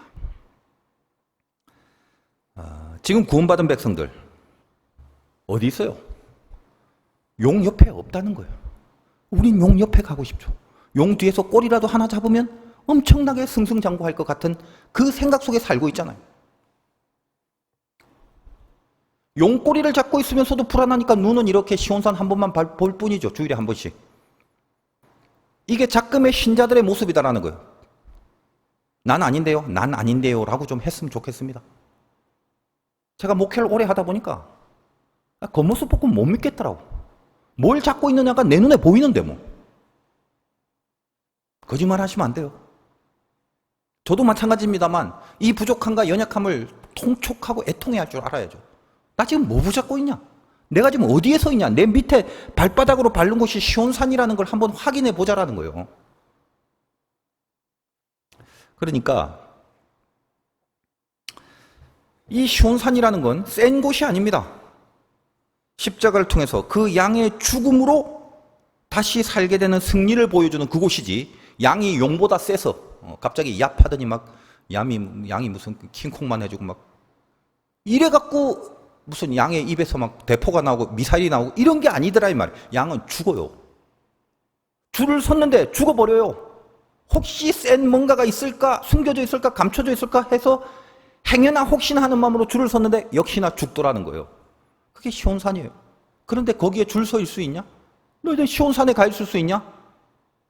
지금 구원받은 백성들 어디 있어요? 용 옆에 없다는 거예요. 우린 용 옆에 가고 싶죠. 용 뒤에서 꼬리라도 하나 잡으면 엄청나게 승승장구할 것 같은 그 생각 속에 살고 있잖아요. 용꼬리를 잡고 있으면서도 불안하니까 눈은 이렇게 시온산 한 번만 볼 뿐이죠. 주일에 한 번씩. 이게 작금의 신자들의 모습이다라는 거예요. 난 아닌데요, 난 아닌데요 라고 좀 했으면 좋겠습니다. 제가 목회를 오래 하다 보니까 겉모습 보고 못 믿겠더라고. 뭘 잡고 있느냐가 내 눈에 보이는데 뭐. 거짓말 하시면 안 돼요. 저도 마찬가지입니다만 이 부족함과 연약함을 통촉하고 애통해야 할 줄 알아야죠. 나 지금 뭐 붙잡고 있냐? 내가 지금 어디에 서 있냐? 내 밑에 발바닥으로 밟는 곳이 시온산이라는 걸 한번 확인해 보자라는 거예요. 그러니까 이 시온산이라는 건 센 곳이 아닙니다. 십자가를 통해서 그 양의 죽음으로 다시 살게 되는 승리를 보여주는 그곳이지, 양이 용보다 세서 갑자기 얍하더니 막 양이 무슨 킹콩만 해주고 막 이래갖고 무슨 양의 입에서 막 대포가 나오고 미사일이 나오고 이런 게 아니더라 이 말. 양은 죽어요. 줄을 섰는데 죽어버려요. 혹시 센 뭔가가 있을까, 숨겨져 있을까, 감춰져 있을까 해서 행여나 혹시나 하는 마음으로 줄을 섰는데 역시나 죽더라는 거예요. 그게 시온산이에요. 그런데 거기에 줄 서일 수 있냐? 너희들 시온산에 가 있을 수 있냐?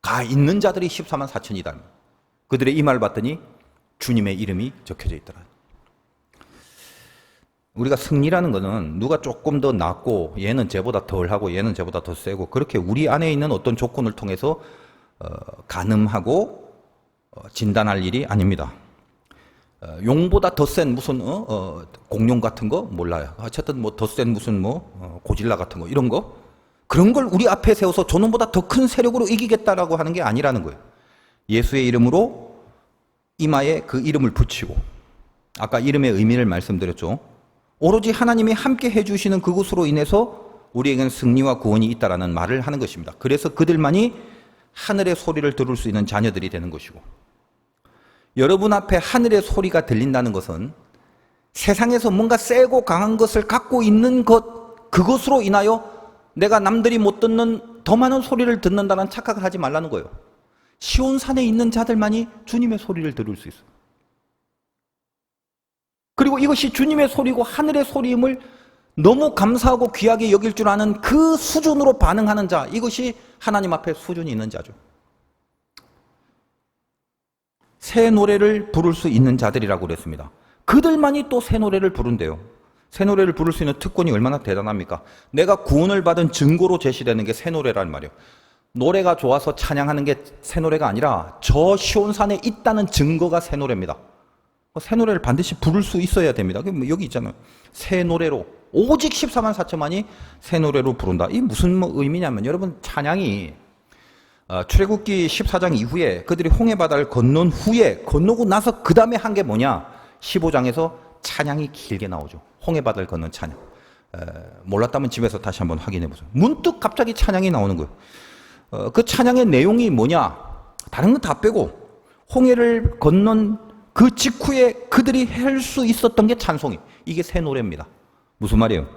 가 있는 자들이 14만 4천이다. 그들의 이 말을 봤더니 주님의 이름이 적혀져 있더라. 우리가 승리라는 것은 누가 조금 더 낫고 얘는 쟤보다 덜하고 얘는 쟤보다 더 세고 그렇게 우리 안에 있는 어떤 조건을 통해서 가늠하고 진단할 일이 아닙니다. 용보다 더 센 무슨 공룡 같은 거 몰라요. 어쨌든 뭐 더 센 무슨 고질라 같은 거 이런 거, 그런 걸 우리 앞에 세워서 저놈보다 더 큰 세력으로 이기겠다라고 하는 게 아니라는 거예요. 예수의 이름으로 이마에 그 이름을 붙이고, 아까 이름의 의미를 말씀드렸죠. 오로지 하나님이 함께 해주시는 그것으로 인해서 우리에게는 승리와 구원이 있다라는 말을 하는 것입니다. 그래서 그들만이 하늘의 소리를 들을 수 있는 자녀들이 되는 것이고, 여러분 앞에 하늘의 소리가 들린다는 것은 세상에서 뭔가 세고 강한 것을 갖고 있는 것, 그것으로 인하여 내가 남들이 못 듣는 더 많은 소리를 듣는다는 착각을 하지 말라는 거예요. 시온산에 있는 자들만이 주님의 소리를 들을 수 있어요. 그리고 이것이 주님의 소리고 하늘의 소리임을 너무 감사하고 귀하게 여길 줄 아는 그 수준으로 반응하는 자, 이것이 하나님 앞에 수준이 있는 자죠. 새 노래를 부를 수 있는 자들이라고 그랬습니다. 그들만이 또 새 노래를 부른대요. 새 노래를 부를 수 있는 특권이 얼마나 대단합니까? 내가 구원을 받은 증거로 제시되는 게 새 노래란 말이에요. 노래가 좋아서 찬양하는 게 새 노래가 아니라 저 시온산에 있다는 증거가 새 노래입니다. 새 노래를 반드시 부를 수 있어야 됩니다. 여기 있잖아요. 새 노래로 오직 14만 4천만이 새 노래로 부른다. 이 무슨 의미냐면 여러분 찬양이 출애굽기 14장 이후에 그들이 홍해바다를 건넌 후에 건너고 나서 그 다음에 한 게 뭐냐? 15장에서 찬양이 길게 나오죠. 홍해바다를 건넌 찬양. 몰랐다면 집에서 다시 한번 확인해 보세요. 문득 갑자기 찬양이 나오는 거예요. 그 찬양의 내용이 뭐냐? 다른 건 다 빼고 홍해를 건넌 그 직후에 그들이 할 수 있었던 게 찬송이. 이게 새 노래입니다. 무슨 말이에요?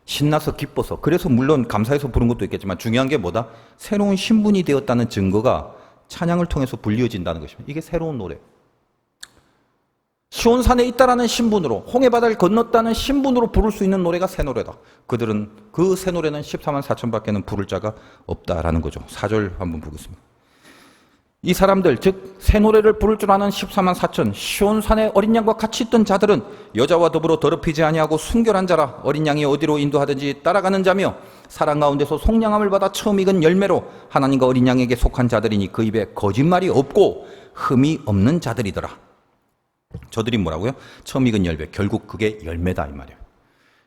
신나서 기뻐서. 그래서 물론 감사해서 부른 것도 있겠지만 중요한 게 뭐다? 새로운 신분이 되었다는 증거가 찬양을 통해서 불리어진다는 것입니다. 이게 새로운 노래. 시온산에 있다라는 신분으로 홍해바다를 건넜다는 신분으로 부를 수 있는 노래가 새 노래다. 그들은 그 새 노래는 14만 4천밖에는 부를 자가 없다라는 거죠. 4절 한번 보겠습니다. 이 사람들 즉 새 노래를 부를 줄 아는 14만 4천 시온산의 어린 양과 같이 있던 자들은 여자와 더불어 더럽히지 아니하고 순결한 자라. 어린 양이 어디로 인도하든지 따라가는 자며 사랑 가운데서 속량함을 받아 처음 익은 열매로 하나님과 어린 양에게 속한 자들이니 그 입에 거짓말이 없고 흠이 없는 자들이더라. 저들이 뭐라고요? 처음 익은 열매. 결국 그게 열매다 이 말이에요.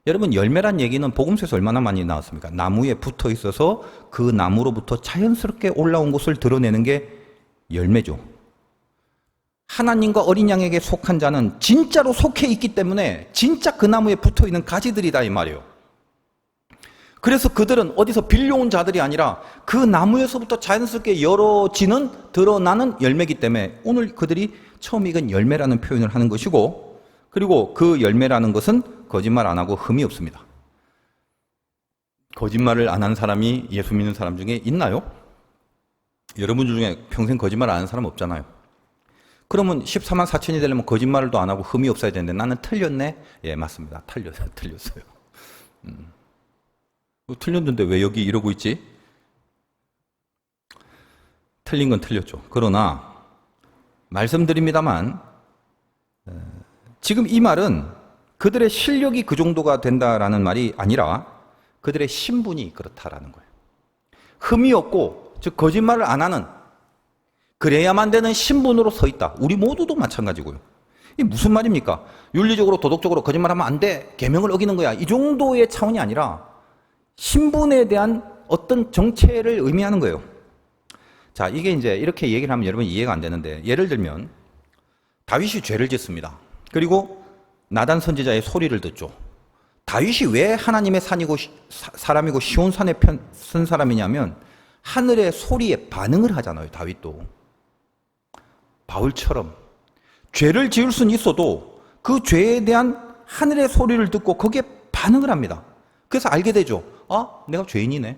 여러분 열매란 얘기는 복음서에서 얼마나 많이 나왔습니까? 나무에 붙어 있어서 그 나무로부터 자연스럽게 올라온 것을 드러내는 게 열매죠. 하나님과 어린 양에게 속한 자는 진짜로 속해 있기 때문에 진짜 그 나무에 붙어 있는 가지들이다 이 말이에요. 그래서 그들은 어디서 빌려온 자들이 아니라 그 나무에서부터 자연스럽게 열어지는 드러나는 열매이기 때문에 오늘 그들이 처음 익은 열매라는 표현을 하는 것이고, 그리고 그 열매라는 것은 거짓말 안 하고 흠이 없습니다. 거짓말을 안 하는 사람이 예수 믿는 사람 중에 있나요? 여러분 중에 평생 거짓말 안 하는 사람 없잖아요. 그러면 14만 4천이 되려면 거짓말도 안 하고 흠이 없어야 되는데 나는 틀렸네? 예, 맞습니다. 틀렸어요. 틀렸는데 왜 여기 이러고 있지? 틀린 건 틀렸죠. 그러나 말씀드립니다만 지금 이 말은 그들의 실력이 그 정도가 된다라는 말이 아니라 그들의 신분이 그렇다라는 거예요. 흠이 없고 즉 거짓말을 안 하는 그래야만 되는 신분으로 서 있다. 우리 모두도 마찬가지고요. 이게 무슨 말입니까? 윤리적으로 도덕적으로 거짓말하면 안 돼. 계명을 어기는 거야. 이 정도의 차원이 아니라 신분에 대한 어떤 정체를 의미하는 거예요. 자, 이게 이제 이렇게 얘기를 하면 여러분 이해가 안 되는데 예를 들면 다윗이 죄를 짓습니다. 그리고 나단 선지자의 소리를 듣죠. 다윗이 왜 하나님의 산이고 사람이고 시온산에 선 사람이냐면 하늘의 소리에 반응을 하잖아요. 다윗도. 바울처럼 죄를 지을 수는 있어도 그 죄에 대한 하늘의 소리를 듣고 거기에 반응을 합니다. 그래서 알게 되죠. 아, 내가 죄인이네.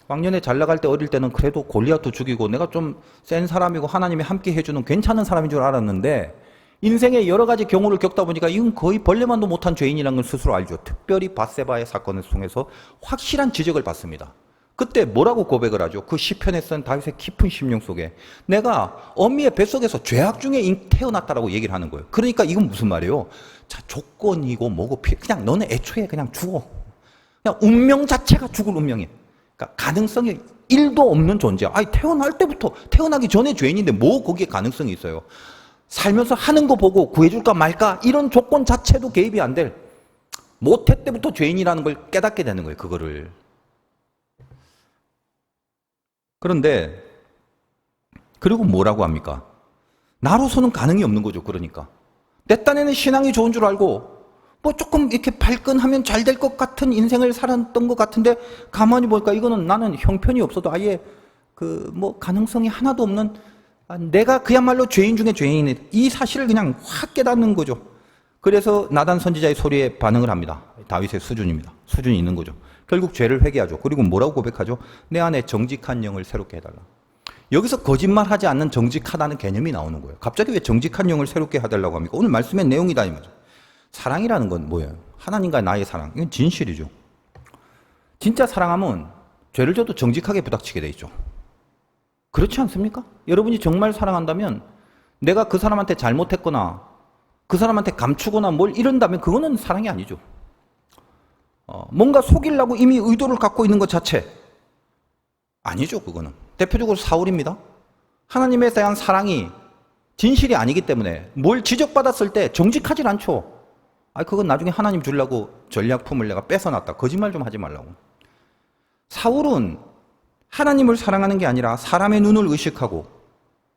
왕년에 잘 나갈 때 어릴 때는 그래도 골리앗도 죽이고 내가 좀 센 사람이고 하나님이 함께 해주는 괜찮은 사람인 줄 알았는데 인생의 여러 가지 경우를 겪다 보니까 이건 거의 벌레만도 못한 죄인이라는 걸 스스로 알죠. 특별히 밧세바의 사건을 통해서 확실한 지적을 받습니다. 그때 뭐라고 고백을 하죠? 그 시편에 쓴 다윗의 깊은 심령 속에 내가 어미의 뱃속에서 죄악 중에 태어났다라고 얘기를 하는 거예요. 그러니까 이건 무슨 말이에요? 자, 조건이고 뭐고 그냥 너네 애초에 그냥 죽어. 그냥 운명 자체가 죽을 운명이에요. 그러니까 가능성이 1도 없는 존재야. 아니 태어날 때부터 태어나기 전에 죄인인데 뭐 거기에 가능성이 있어요? 살면서 하는 거 보고 구해줄까 말까 이런 조건 자체도 개입이 안 될 모태 때부터 죄인이라는 걸 깨닫게 되는 거예요. 그거를. 그런데 그리고 뭐라고 합니까? 나로서는 가능이 없는 거죠. 그러니까 내 딴에는 신앙이 좋은 줄 알고 뭐 조금 이렇게 발끈하면 잘 될 것 같은 인생을 살았던 것 같은데 가만히 보니까 이거는 나는 형편이 없어도 아예 그 뭐 가능성이 하나도 없는 내가 그야말로 죄인 중에 죄인이네. 이 사실을 그냥 확 깨닫는 거죠. 그래서 나단 선지자의 소리에 반응을 합니다. 다윗의 수준입니다. 수준이 있는 거죠. 결국 죄를 회개하죠. 그리고 뭐라고 고백하죠? 내 안에 정직한 영을 새롭게 해달라. 여기서 거짓말하지 않는 정직하다는 개념이 나오는 거예요. 갑자기 왜 정직한 영을 새롭게 해달라고 합니까? 오늘 말씀의 내용이다 이 말이죠. 사랑이라는 건 뭐예요? 하나님과 나의 사랑. 이건 진실이죠. 진짜 사랑하면 죄를 져도 정직하게 부닥치게 돼 있죠. 그렇지 않습니까? 여러분이 정말 사랑한다면 내가 그 사람한테 잘못했거나 그 사람한테 감추거나 뭘 이런다면 그거는 사랑이 아니죠. 뭔가 속이려고 이미 의도를 갖고 있는 것 자체 아니죠. 그거는 대표적으로 사울입니다. 하나님에 대한 사랑이 진실이 아니기 때문에 뭘 지적받았을 때 정직하질 않죠. 그건 나중에 하나님 주려고 전략품을 내가 뺏어놨다. 거짓말 좀 하지 말라고. 사울은 하나님을 사랑하는 게 아니라 사람의 눈을 의식하고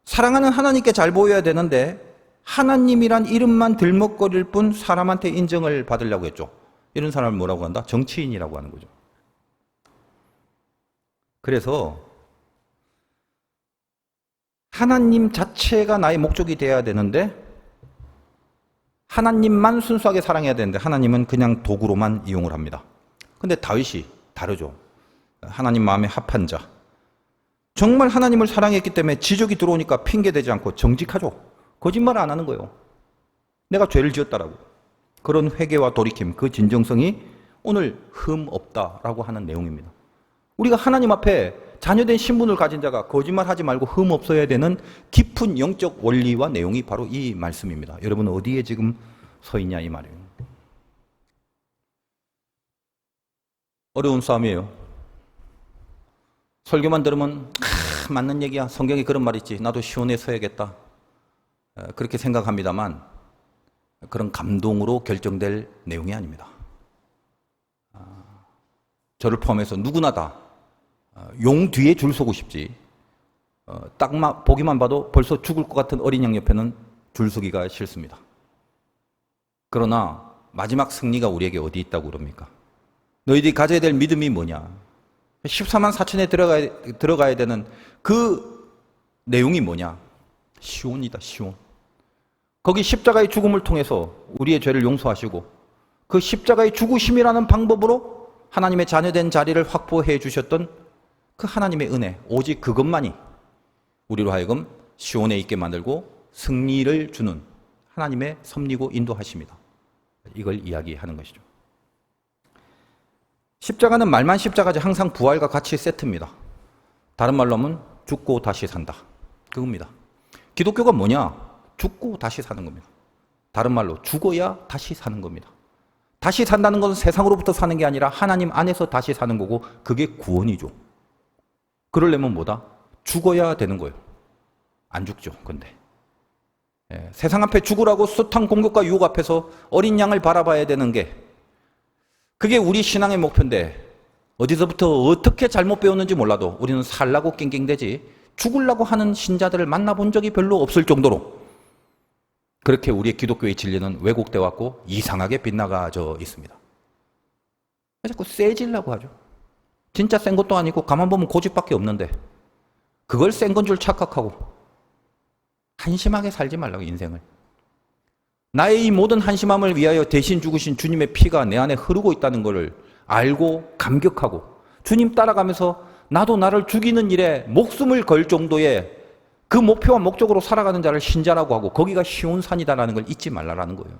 사랑하는 하나님께 잘 보여야 되는데 하나님이란 이름만 들먹거릴 뿐 사람한테 인정을 받으려고 했죠. 이런 사람을 뭐라고 한다? 정치인이라고 하는 거죠. 그래서 하나님 자체가 나의 목적이 되어야 되는데 하나님만 순수하게 사랑해야 되는데 하나님은 그냥 도구로만 이용을 합니다. 근데 다윗이 다르죠. 하나님 마음에 합한 자. 정말 하나님을 사랑했기 때문에 지적이 들어오니까 핑계대지 않고 정직하죠. 거짓말 안 하는 거예요. 내가 죄를 지었다라고. 그런 회개와 돌이킴, 그 진정성이 오늘 흠 없다라고 하는 내용입니다. 우리가 하나님 앞에 자녀된 신분을 가진 자가 거짓말하지 말고 흠 없어야 되는 깊은 영적 원리와 내용이 바로 이 말씀입니다. 여러분은 어디에 지금 서 있냐 이 말이에요. 어려운 싸움이에요. 설교만 들으면 맞는 얘기야. 성경에 그런 말 있지. 나도 시온에 서야겠다. 그렇게 생각합니다만 그런 감동으로 결정될 내용이 아닙니다. 저를 포함해서 누구나 다 용 뒤에 줄 서고 싶지. 딱 보기만 봐도 벌써 죽을 것 같은 어린 양 옆에는 줄 서기가 싫습니다. 그러나 마지막 승리가 우리에게 어디 있다고 그럽니까? 너희들이 가져야 될 믿음이 뭐냐? 14만 4천에 들어가야 되는 그 내용이 뭐냐? 시온이다, 시온. 거기 십자가의 죽음을 통해서 우리의 죄를 용서하시고 그 십자가의 죽으심이라는 방법으로 하나님의 자녀된 자리를 확보해 주셨던 그 하나님의 은혜, 오직 그것만이 우리로 하여금 시온에 있게 만들고 승리를 주는 하나님의 섭리고 인도하십니다. 이걸 이야기하는 것이죠. 십자가는 말만 십자가지 항상 부활과 같이 세트입니다. 다른 말로 하면 죽고 다시 산다. 그겁니다. 기독교가 뭐냐? 죽고 다시 사는 겁니다. 다른 말로 죽어야 다시 사는 겁니다. 다시 산다는 것은 세상으로부터 사는 게 아니라 하나님 안에서 다시 사는 거고 그게 구원이죠. 그러려면 뭐다? 죽어야 되는 거예요. 안 죽죠. 근데 세상 앞에 죽으라고 숱한 공격과 유혹 앞에서 어린 양을 바라봐야 되는 게 그게 우리 신앙의 목표인데 어디서부터 어떻게 잘못 배웠는지 몰라도 우리는 살라고 낑낑대지 죽으려고 하는 신자들을 만나본 적이 별로 없을 정도로 그렇게 우리의 기독교의 진리는 왜곡되어 왔고 이상하게 빗나가져 있습니다. 자꾸 세지려고 하죠. 진짜 센 것도 아니고 가만 보면 고집밖에 없는데 그걸 센 건 줄 착각하고 한심하게 살지 말라고 인생을. 나의 이 모든 한심함을 위하여 대신 죽으신 주님의 피가 내 안에 흐르고 있다는 것을 알고 감격하고 주님 따라가면서 나도 나를 죽이는 일에 목숨을 걸 정도의 그 목표와 목적으로 살아가는 자를 신자라고 하고 거기가 쉬운 산이다라는 걸 잊지 말라라는 거예요.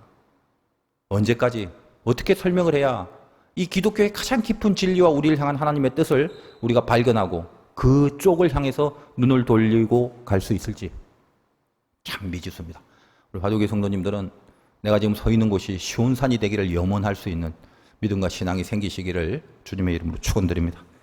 언제까지 어떻게 설명을 해야 이 기독교의 가장 깊은 진리와 우리를 향한 하나님의 뜻을 우리가 발견하고 그쪽을 향해서 눈을 돌리고 갈 수 있을지 참 미지수입니다. 우리 화두교회 성도님들은 내가 지금 서 있는 곳이 쉬운 산이 되기를 염원할 수 있는 믿음과 신앙이 생기시기를 주님의 이름으로 축원드립니다.